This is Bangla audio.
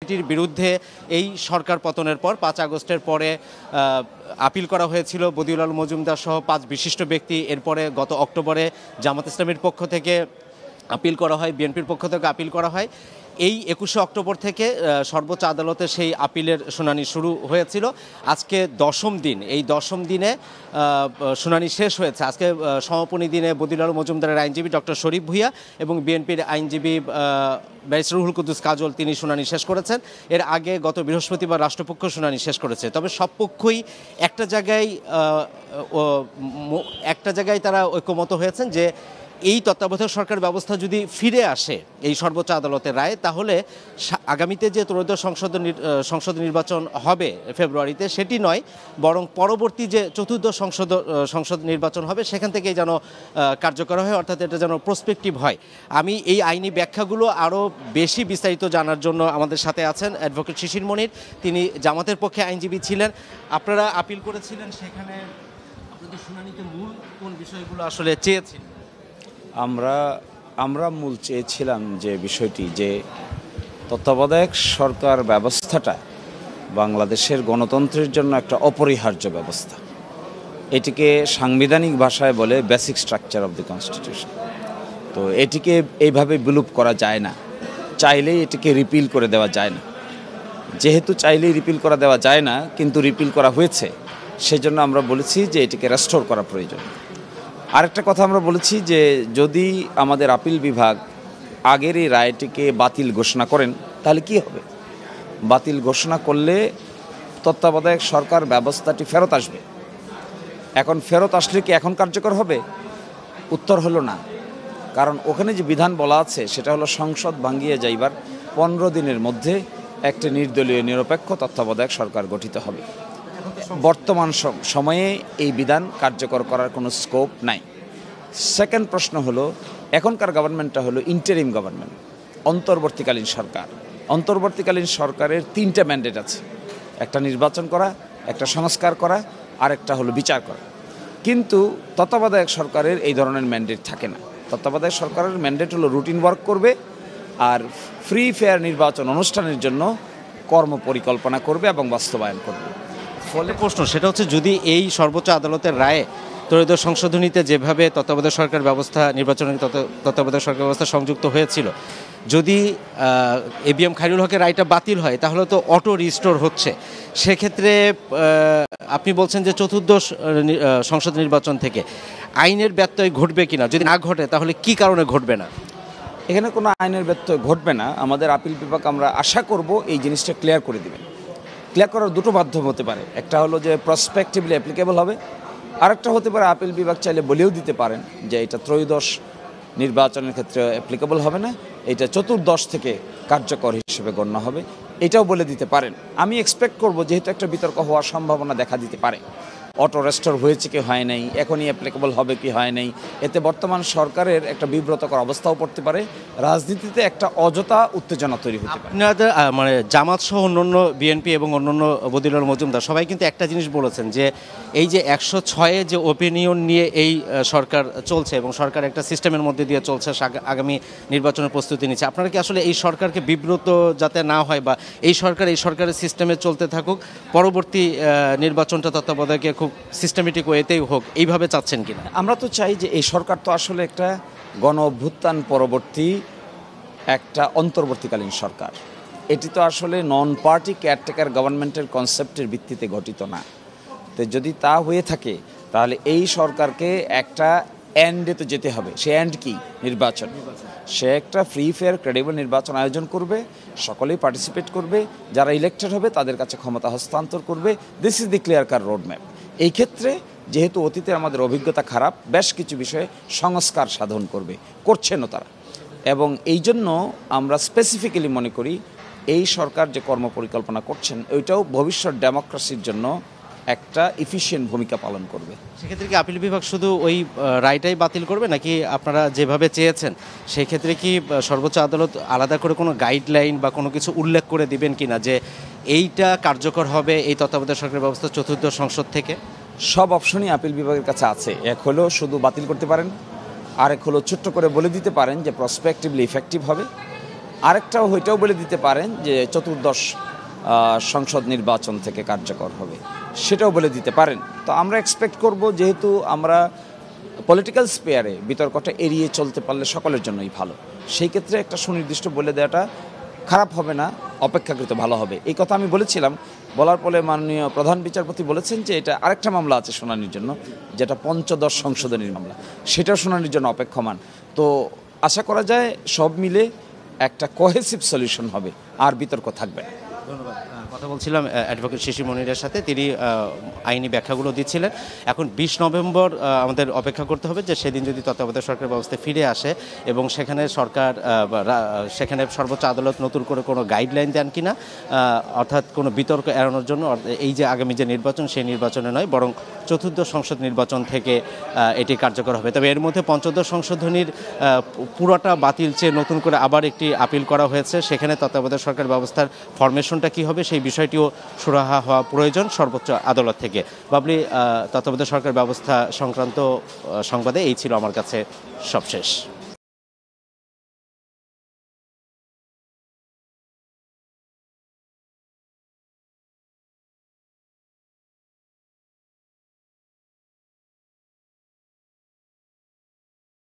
এটির বিরুদ্ধে এই সরকার পতনের পর 5 আগস্টের পরে আপিল করা হয়েছিল বদিউল আলম মজুমদার সহ 5 বিশিষ্ট ব্যক্তি। এরপরে গত অক্টোবরে জামাত ইসলামীর পক্ষ থেকে আপিল করা হয়, বিএনপির পক্ষ থেকে আপিল করা হয়। এই 21শে অক্টোবর থেকে সর্বোচ্চ আদালতে সেই আপিলের শুনানি শুরু হয়েছিল। আজকে 10ম দিন, এই 10ম দিনে শুনানি শেষ হয়েছে। আজকে সমাপনী দিনে বদিউল আলম মজুমদারের আইনজীবী ডক্টর শরীফ ভূঁইয়া এবং বিএনপির আইনজীবী ব্যারিস্টার রুহুল কুদ্দুস কাজল তিনি শুনানি শেষ করেছেন। এর আগে গত বৃহস্পতিবার রাষ্ট্রপক্ষ শুনানি শেষ করেছে। তবে সব পক্ষই একটা জায়গায় তারা ঐক্যমত হয়েছেন যে এই তত্ত্বাবধায়ক সরকার ব্যবস্থা যদি ফিরে আসে এই সর্বোচ্চ আদালতের রায়, তাহলে আগামীতে যে ত্রয়োদশ সংসদ নির্বাচন হবে ফেব্রুয়ারিতে, সেটি নয়, বরং পরবর্তী যে চতুর্দশ সংসদ নির্বাচন হবে সেখান থেকেই যেন কার্যকর হয়, অর্থাৎ এটা যেন প্রসপেক্টিভ হয়। আমি এই আইনি ব্যাখ্যাগুলো আরও বেশি বিস্তারিত জানার জন্য আমাদের সাথে আছেন অ্যাডভোকেট শিশির মনির। তিনি জামাতের পক্ষে আইনজীবী ছিলেন। আপনারা আপিল করেছিলেন, সেখানে আপনাদের শুনানিতে মূল কোন বিষয়গুলো আসলে চেয়েছিলেন? আমরা মূল চেয়েছিলাম যে বিষয়টি, যে তত্ত্বাবধায়ক সরকার ব্যবস্থাটা বাংলাদেশের গণতন্ত্রের জন্য একটা অপরিহার্য ব্যবস্থা। এটিকে সাংবিধানিক ভাষায় বলে basic structure of the constitution. তো এটিকে এইভাবে বিলুপ করা যায় না, চাইলেই এটিকে রিপিল করে দেওয়া যায় না। যেহেতু চাইলেই রিপিল করা দেওয়া যায় না, কিন্তু রিপিল করা হয়েছে, সেজন্য আমরা বলেছি যে এটিকে রেস্টোর করা প্রয়োজন। আরেকটা কথা আমরা বলেছি যে যদি আমাদের আপিল বিভাগ আগের এই রায়টিকে বাতিল ঘোষণা করেন তাহলে কি হবে? বাতিল ঘোষণা করলে তত্ত্বাবধায়ক সরকার ব্যবস্থাটি ফেরত আসবে। এখন ফেরত আসলে কি এখন কার্যকর হবে? উত্তর হলো না। কারণ ওখানে যে বিধান বলা আছে সেটা হলো সংসদ ভাঙ্গিয়ে যাইবার 15 দিনের মধ্যে একটি নির্দলীয় নিরপেক্ষ তত্ত্বাবধায়ক সরকার গঠিত হবে। বর্তমান সময়ে এই বিধান কার্যকর করার কোনো স্কোপ নাই। সেকেন্ড প্রশ্ন হলো, এখনকার গভর্নমেন্টটা হলো ইন্টারিম গভর্নমেন্ট, অন্তর্বর্তীকালীন সরকার। অন্তর্বর্তীকালীন সরকারের 3টে ম্যান্ডেট আছে, একটা নির্বাচন করা, একটা সংস্কার করা, আর একটা হলো বিচার করা। কিন্তু তত্ত্বাবধায়ক সরকারের এই ধরনের ম্যান্ডেট থাকে না। তত্ত্বাবধায়ক সরকারের ম্যান্ডেট হলো রুটিন ওয়ার্ক করবে আর ফ্রি ফেয়ার নির্বাচন অনুষ্ঠানের জন্য কর্ম পরিকল্পনা করবে এবং বাস্তবায়ন করবে। ফলে প্রশ্ন সেটা হচ্ছে, যদি এই সর্বোচ্চ আদালতের রায়ে ত্রয়োদশ সংশোধনীতে যেভাবে তত্ত্বাবধায়ক সরকার ব্যবস্থা, নির্বাচনের তত্ত্বাবধায়ক সরকার ব্যবস্থা সংযুক্ত হয়েছিল, যদি এবিএম খায়রুল হকের রায়টা বাতিল হয় তাহলে তো অটো রিস্টোর হচ্ছে। সেক্ষেত্রে আপনি বলছেন যে চতুর্দশ সংসদ নির্বাচন থেকে আইনের ব্যত্যয় ঘটবে কিনা, যদি না ঘটে তাহলে কি কারণে ঘটবে না? এখানে কোনো আইনের ব্যত্যয় ঘটবে না। আমাদের আপিল বিভাগ আমরা আশা করব এই জিনিসটা ক্লিয়ার করে দেবেন। ক্লিয়ার করার দুটো মাধ্যম হতে পারে, একটা হলো যে প্রসপেক্টিভলি অ্যাপ্লিকেবল হবে, আরেকটা হতে পারে আপিল বিভাগ চাইলে বলেও দিতে পারেন যে এটা ত্রয়োদশ নির্বাচনের ক্ষেত্রে অ্যাপ্লিকেবল হবে না, এটা চতুর্দশ থেকে কার্যকর হিসেবে গণ্য হবে, এটাও বলে দিতে পারেন। আমি এক্সপেক্ট করব যেহেতু একটা বিতর্ক হওয়ার সম্ভাবনা দেখা দিতে পারে, অটো রেস্টোর হয়েছে কি হয় নাই, এখনই অ্যাপ্লিকেবল হবে কি হয় নাই, এতে বর্তমান সরকারের একটা বিব্রতকর অবস্থাও পড়তে পারে, রাজনীতিতে একটা অযথা উত্তেজনা তৈরি হতে পারে। আপনাদের মানে জামাত সহ অন্যান্য বিএনপি এবং অন্যান্য বদিউল আলম মজুমদার সবাই কিন্তু একটা জিনিস বলেছেন যে এই যে 106-এ যে ওপিনিয়ন নিয়ে এই সরকার চলছে এবং সরকার একটা সিস্টেমের মধ্যে দিয়ে চলছে, আগামী নির্বাচনের প্রস্তুতি নিচ্ছে, আপনারা কি আসলে এই সরকারকে বিব্রত যাতে না হয় বা এই সরকারের সিস্টেমে চলতে থাকুক, পরবর্তী নির্বাচনটা তত্ত্বাবধায়কে খুব সিস্টেমেটিক ওয়েতেই হোক, এইভাবে চাচ্ছেন কিনা? আমরা তো চাই যে এই সরকার তো আসলে একটা গণ অভ্যুত্থান পরবর্তী একটা অন্তর্বর্তীকালীন সরকার। এটি তো আসলে নন পার্টি কেয়ারটেকার গভর্নমেন্টের কনসেপ্টের ভিত্তিতে গঠিত না। তো যদি তা হয়ে থাকে তাহলে এই সরকারকে একটা এন্ডে তো যেতে হবে। সে এন্ড কি? নির্বাচন। সে একটা ফ্রি ফেয়ার ক্রেডিবল নির্বাচন আয়োজন করবে, সকলেই পার্টিসিপেট করবে, যারা ইলেক্টেড হবে তাদের কাছে ক্ষমতা হস্তান্তর করবে। This is the clear cut road map. এই ক্ষেত্রে যেহেতু অতীতে আমাদের অভিজ্ঞতা খারাপ, বেশ কিছু বিষয়ে সংস্কার সাধন করছেনও তারা, এবং এই জন্য আমরা স্পেসিফিক্যালি মনে করি এই সরকার যে কর্মপরিকল্পনা করছেন ওইটাও ভবিষ্যৎ ডেমোক্রেসির জন্য একটা এফিশিয়েন্ট ভূমিকা পালন করবে। সেক্ষেত্রে কি আপিল বিভাগ শুধু ওই রায়টাই বাতিল করবে, নাকি আপনারা যেভাবে চেয়েছেন সেই ক্ষেত্রে কি সর্বোচ্চ আদালত আলাদা করে কোনো গাইডলাইন বা কোনো কিছু উল্লেখ করে দিবেন কিনা যে এইটা কার্যকর হবে এই তত্ত্বাবধায়ক সরকার ব্যবস্থা চতুর্দশ সংসদ থেকে? সব অপশনই আপিল বিভাগের কাছে আছে। এক হলো শুধু বাতিল করতে পারেন, আরেক হলো ছোট্ট করে বলে দিতে পারেন যে প্রসপেক্টিভলি ইফেক্টিভ হবে, আরেকটাও ওইটাও বলে দিতে পারেন যে চতুর্দশ সংসদ নির্বাচন থেকে কার্যকর হবে, সেটাও বলে দিতে পারেন। তো আমরা এক্সপেক্ট করব, যেহেতু আমরা পলিটিক্যাল স্পেয়ারে বিতর্কটা এড়িয়ে চলতে পারলে সকলের জন্যই ভালো, সেই ক্ষেত্রে একটা সুনির্দিষ্ট বলে দেওয়াটা খারাপ হবে না, অপেক্ষাকৃত ভালো হবে। এই কথা আমি বলেছিলাম, বলার পরে মাননীয় প্রধান বিচারপতি বলেছেন যে এটা আরেকটা মামলা আছে শুনানির জন্য, যেটা পঞ্চদশ সংশোধনীর মামলা, সেটাও শুনানির জন্য অপেক্ষমান। তো আশা করা যায় সব মিলে একটা কোহেসিভ সলিউশন হবে, আর বিতর্ক থাকবে না। ধন্যবাদ। কথা বলছিলাম অ্যাডভোকেট শিশির মনিরের সাথে, তিনি আইনি ব্যাখ্যাগুলো দিচ্ছিলেন। এখন 20 নভেম্বর আমাদের অপেক্ষা করতে হবে যে সেদিন যদি তত্ত্বাবধায়ক সরকার ব্যবস্থা ফিরে আসে এবং সেখানে সরকার সেখানে সর্বোচ্চ আদালত নতুন করে কোনো গাইডলাইন দেন কিনা, অর্থাৎ কোনো বিতর্ক এড়ানোর জন্য, এই যে আগামী যে নির্বাচন সেই নির্বাচনে নয় বরং চতুর্দশ সংসদ নির্বাচন থেকে এটি কার্যকর হবে। তবে এর মধ্যে পঞ্চদশ সংশোধনীর পুরোটা বাতিল চেয়ে নতুন করে আবার একটি আপিল করা হয়েছে। সেখানে তত্ত্বাবধায়ক সরকার ব্যবস্থার ফরমেশনটা কী হবে সেই বিষয়টিও সুরাহা হওয়া প্রয়োজন সর্বোচ্চ আদালত থেকে। বাবলি, তত্ত্বাবধায়ক সরকার ব্যবস্থা সংক্রান্ত সংবাদে এই ছিল আমার কাছে সবশেষ।